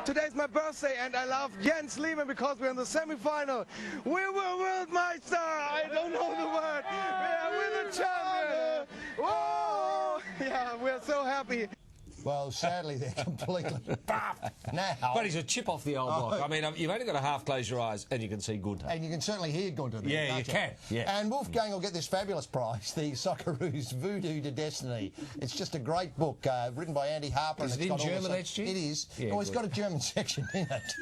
Today's my birthday and I love Jens Lehmann because we're in the semi-final. We were world meister. I don't know the word. We're the champion. Oh, yeah, we're so happy. Well, sadly, they're completely buffed now. But he's a chip off the old block. I mean, you've only got to half close your eyes and you can see Gunter. And you can certainly hear Gunter there. Yeah, you can. Yeah. And Wolfgang will get this fabulous prize, the Socceroos Voodoo to Destiny. It's just a great book, written by Andy Harper. Is and it in German, HG? It is. Yeah, well, it's got a German section in it.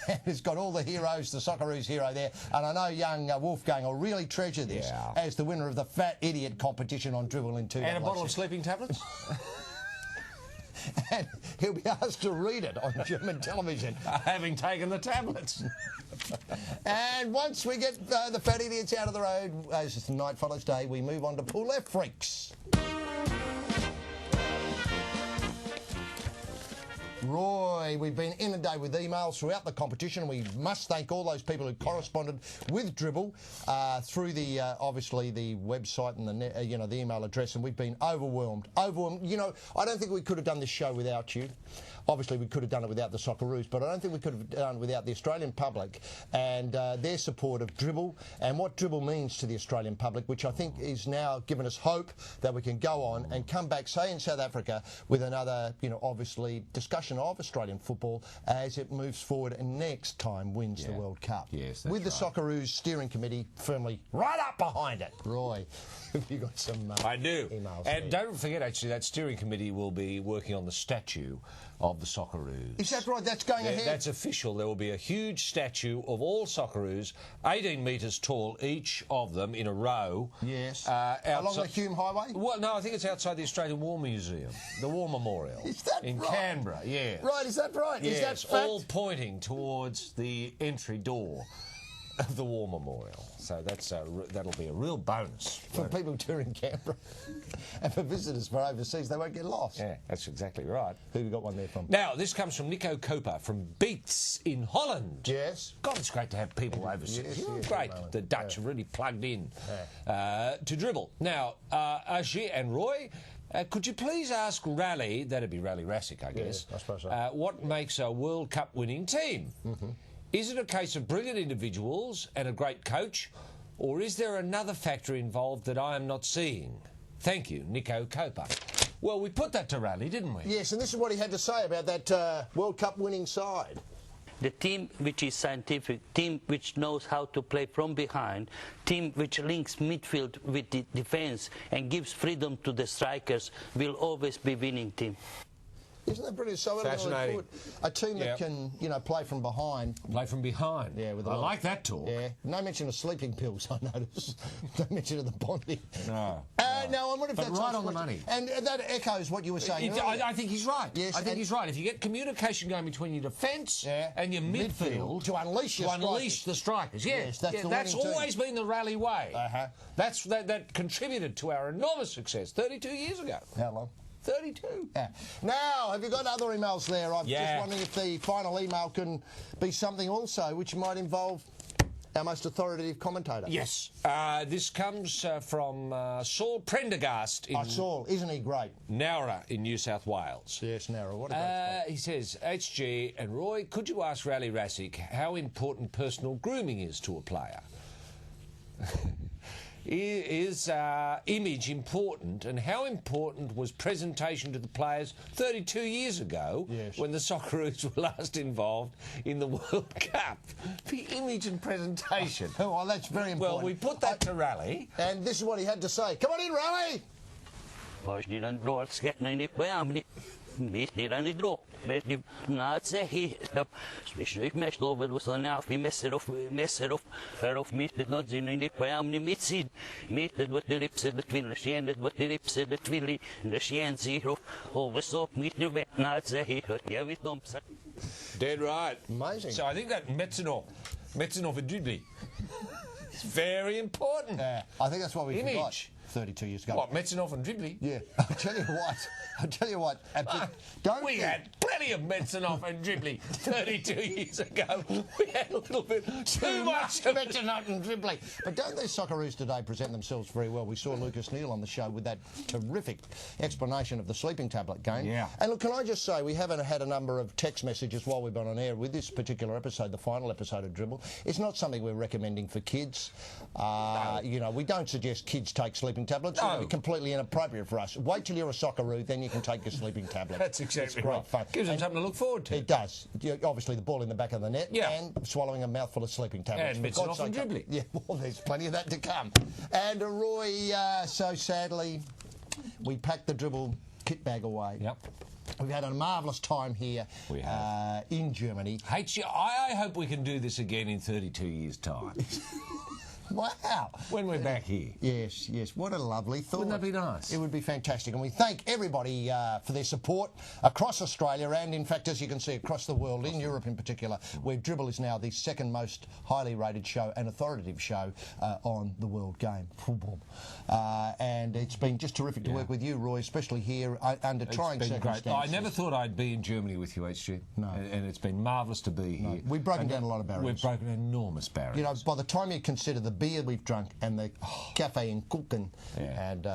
and it's got all the heroes, the Socceroos hero there. And I know young Wolfgang will really treasure this as the winner of the Fat Idiot competition on Dribble in 2006. And a bottle of sleeping tablets? And he'll be asked to read it on German television. Having taken the tablets. And once we get the Fat Idiots out of the road, as it's night follows day, we move on to Pool Left Freaks. Roy, we've been inundated with emails throughout the competition. We must thank all those people who corresponded with Dribble through the obviously the website and the the email address, and we've been overwhelmed. You know, I don't think we could have done this show without you. Obviously, we could have done it without the Socceroos, but I don't think we could have done it without the Australian public and their support of Dribble and what Dribble means to the Australian public, which I think is now given us hope that we can go on and come back, say in South Africa, with another, obviously discussion of Australian football as it moves forward and next time wins the World Cup. Yes, with the Socceroos steering committee firmly right up behind it. Roy, have you got some I do. emails? And don't forget, actually, that steering committee will be working on the statue of the Socceroos. Is that right? That's going ahead? That's official. There will be a huge statue of all Socceroos, 18 metres tall, each of them in a row. Yes. Along the Hume Highway? Well, no, I think it's outside the Australian War Museum, the War Memorial. Is that in right? Canberra, yes. Right, is that right? Yes, is that fact? all pointing towards the entry door of the War Memorial. So that's that'll be a real bonus. For people touring Canberra and for visitors for overseas, they won't get lost. Yeah, that's exactly right. Who we got one there from? Now, this comes from Nico Koper from Beats in Holland. Yes. God, it's great to have people overseas. Yes, Great. The Dutch are really plugged in to Dribble. Now, Ajay and Roy, could you please ask Rally, that'd be Rally Rassick, I guess, I suppose so. what makes a World Cup winning team? Is it a case of brilliant individuals and a great coach, or is there another factor involved that I am not seeing? Thank you, Nico Koper. Well, we put that to Rally, didn't we? Yes, and this is what he had to say about that World Cup winning side. The team which is scientific, team which knows how to play from behind, team which links midfield with the defence and gives freedom to the strikers will always be winning team. Isn't that brilliant? So fascinating. A team that can, play from behind. Play from behind. Yeah, with I like that talk. Yeah. No mention of sleeping pills, I noticed. No mention of the bonding. No. No, I wonder if but that's right on the money. And that echoes what you were saying. I think he's right. Yes, I think he's right. If you get communication going between your defence and your midfield to unleash the strikers. Yes, that's always been the Rally way. That contributed to our enormous success 32 years ago. How long? 32. Yeah. Now, have you got other emails there? I'm just wondering if the final email can be something also which might involve our most authoritative commentator. Yes. This comes from Saul Prendergast. Saul, isn't he great? Nowra in New South Wales. Yes, Nowra. What a great spot. He says, HG and Roy, could you ask Rally Rassick how important personal grooming is to a player? Is image important, and how important was presentation to the players 32 years ago when the Socceroos were last involved in the World Cup? The image and presentation. Well, that's very important. Well, we put that to Rally. And this is what he had to say. Come on in, Rally! Dead right. Amazing. So I think that Metzenov for Dribble. It's very important. Yeah, I think that's what we Image. 32 years ago. What, Metzenhoff and Dribble? Yeah, I'll tell you what. Don't We had plenty of Metzenhoff and Dribble 32 years ago. We had a little bit too much of it. Metzenhoff and Dribble. But don't these Socceroos today present themselves very well? We saw Lucas Neal on the show with that terrific explanation of the sleeping tablet game. Yeah. And look, can I just say, we haven't had a number of text messages while we've been on air with this particular episode, the final episode of Dribble. It's not something we're recommending for kids. You know, we don't suggest kids take sleeping tablets. No. It would be completely inappropriate for us. Wait till you're a Socceroo, then you can take your sleeping tablet. That's exactly it's great right. fun. Gives them And something to look forward to. it does. Obviously, the ball in the back of the net Yeah. and swallowing a mouthful of sleeping tablets. And For God's Metzenhoff and sake. Dribble. Yeah, well, there's plenty of that to come. And Roy, so sadly, we packed the Dribble kit bag away. Yep. We've had a marvellous time here We have. in Germany. I hope we can do this again in 32 years' time. Wow. When we're back here. Yes, yes. What a lovely thought. Wouldn't that be nice? It would be fantastic. And we thank everybody for their support across Australia and, in fact, as you can see, across the world, in Europe in particular, where Dribble is now the second most highly rated show and authoritative show on the world game. And it's been just terrific to work with you, Roy, especially here under trying It's been circumstances. great. I never thought I'd be in Germany with you, HG. No. And it's been marvellous to be here. We've broken And down a lot of barriers. We've broken enormous barriers. You know, by the time you consider the beer we've drunk and the cafe in Kuchen and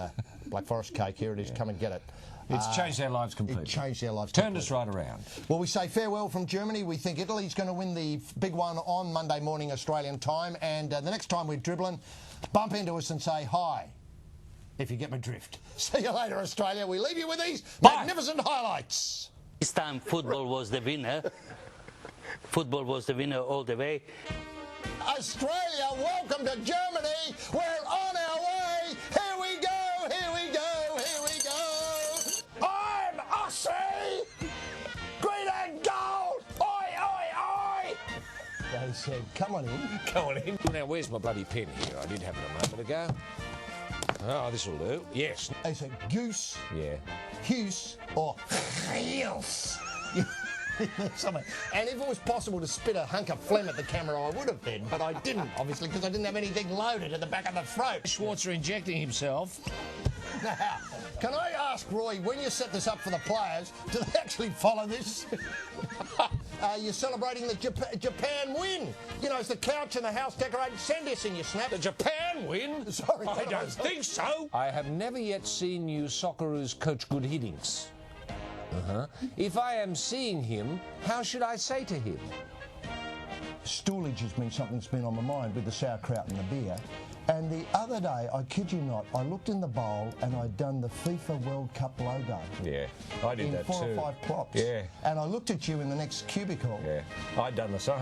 Black Forest cake, here it is, come and get it. It's changed our lives completely. It changed our lives Turned completely. us right around. Well, we say farewell from Germany. We think Italy's going to win the big one on Monday morning Australian time. And the next time we're dribbling, bump into us and say hi, if you get my drift. See you later, Australia. We leave you with these magnificent highlights. This time football was the winner. Football was the winner all the way. Australia, welcome to Germany. We're on our way. Here we go, here we go, here we go. I'm Aussie. Green and gold. Oi, oi, oi. They said, come on in. Go on in. Now, where's my bloody pen here? I did have it a moment ago. Oh, this will do. Yes. They said, goose, Yeah. Hughes, or heels. Something. And if it was possible to spit a hunk of phlegm at the camera, I would have been, but I didn't, obviously, because I didn't have anything loaded at the back of the throat. Schwarzer injecting himself. Now, can I ask, Roy, when you set this up for the players, do they actually follow this? You're celebrating the Japan win. You know, it's the couch and the house decorated. Send this in your snap. The Japan win? Sorry, I don't think so. I have never yet seen you Socceroos coach good hittings. If I am seeing him, how should I say to him? Stoolage has been something that's been on my mind with the sauerkraut and the beer. And the other day, I kid you not, I looked in the bowl and I'd done the FIFA World Cup logo. Yeah, I did in that 4 too. or 5 plops. Yeah. And I looked at you in the next cubicle. Yeah, I'd done the same.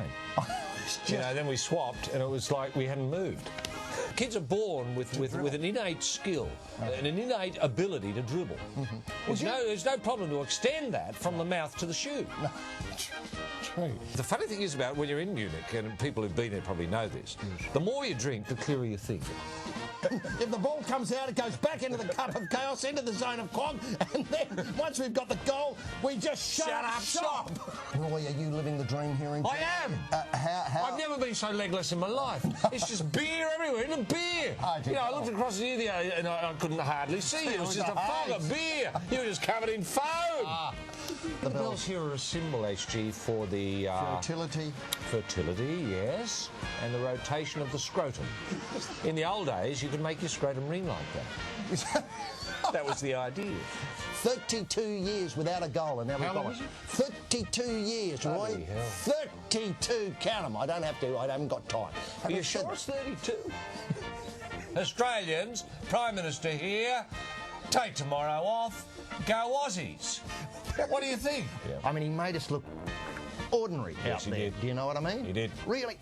You know, then we swapped and it was like we hadn't moved. Kids are born with an innate skill and an innate ability to dribble. There's no problem to extend that from the mouth to the shoe. No. True. The funny thing is about when you're in Munich, and people who've been there probably know this, the more you drink, the clearer you think. If the ball comes out, it goes back into the cup of chaos, into the zone of quag, and then once we've got the goal, we just shut up shop. Roy, are you living the dream here in I am. How? I've never been so legless in my life. It's just beer everywhere, and beer. I looked across the other and I couldn't hardly see you. It was just a fog of beer. You were just covered in foam. The bells here are a symbol, HG, for the... fertility. Fertility, yes, and the rotation of the scrotum. In the old days, you could make your scrotum ring like that. That was the idea. 32 years without a goal, and now we've got one. 32 years, Roy. Bloody hell. 32, count them. I don't have to, I haven't got time. Are you sure it's 32? Australians, Prime Minister here, take tomorrow off, go Aussies. What do you think? Yeah. I mean, he made us look ordinary out he there. did. Do you know what I mean? He did. Really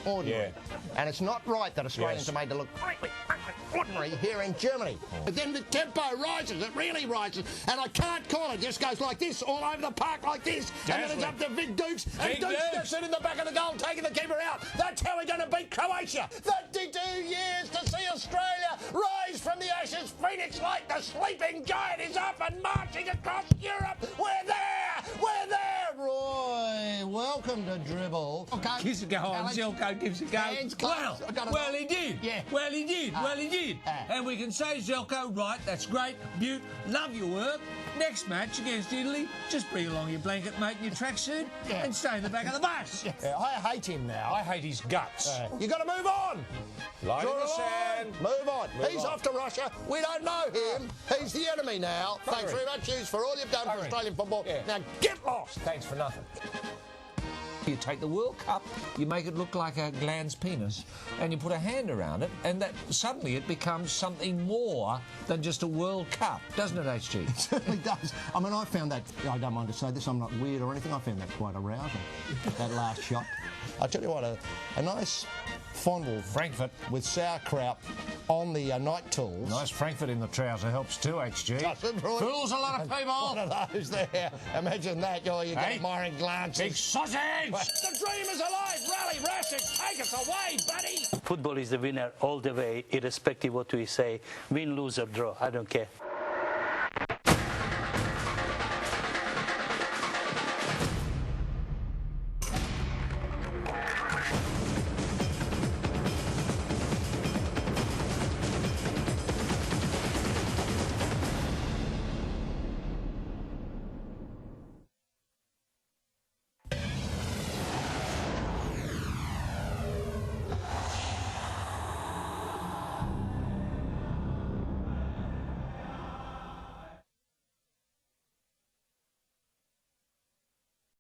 ordinary. Yeah. And it's not right that Australians Yes. are made to look really ordinary here in Germany. But then the tempo rises, it really rises, and I can't call it. It just goes like this, all over the park like this, and then it's up to Vic Dukes, and Dukes steps in the back of the goal, taking the keeper out. That's how we're going to beat Croatia. 32 years to see Australia rise from the ashes, phoenix like the sleeping giant is up and marching across Europe. We're there! We're there, Roy! welcome to Dribble. Okay. Gives a go on, Zelko gives a go. Hands close. Well, he did. Yeah. Well, he did. Well, he did. And we can say, Zelko, right, that's great, Butte, love your work. Next match against Italy, just bring along your blanket, mate, and your tracksuit, and stay in the back of the bus. Yeah, I hate him now. I hate his guts. You got to move on. Line in the sand. Move on. He's off to Russia. We don't know him. He's the enemy now. Thanks very much, Hughes, for all you've done for Australian football. Yeah. Now get lost. Thanks for nothing. You take the World Cup, you make it look like a gland's penis, and you put a hand around it, and that suddenly it becomes something more than just a World Cup, doesn't it, HG? It certainly does. I mean, I found that, I don't mind to say this, I'm not weird or anything, I found that quite arousing, that last shot. I tell you what, a nice fondle Frankfurt with sauerkraut on the night tools. Nice Frankfurt in the trouser helps too, HG. Does it, Roy? Fools a lot of people. One of those there. Imagine that, you get admiring glances. Big sausage! The dream is alive! Rally, Rashid, take us away, buddy! Football is the winner all the way, irrespective of what we say. Win, lose or draw, I don't care.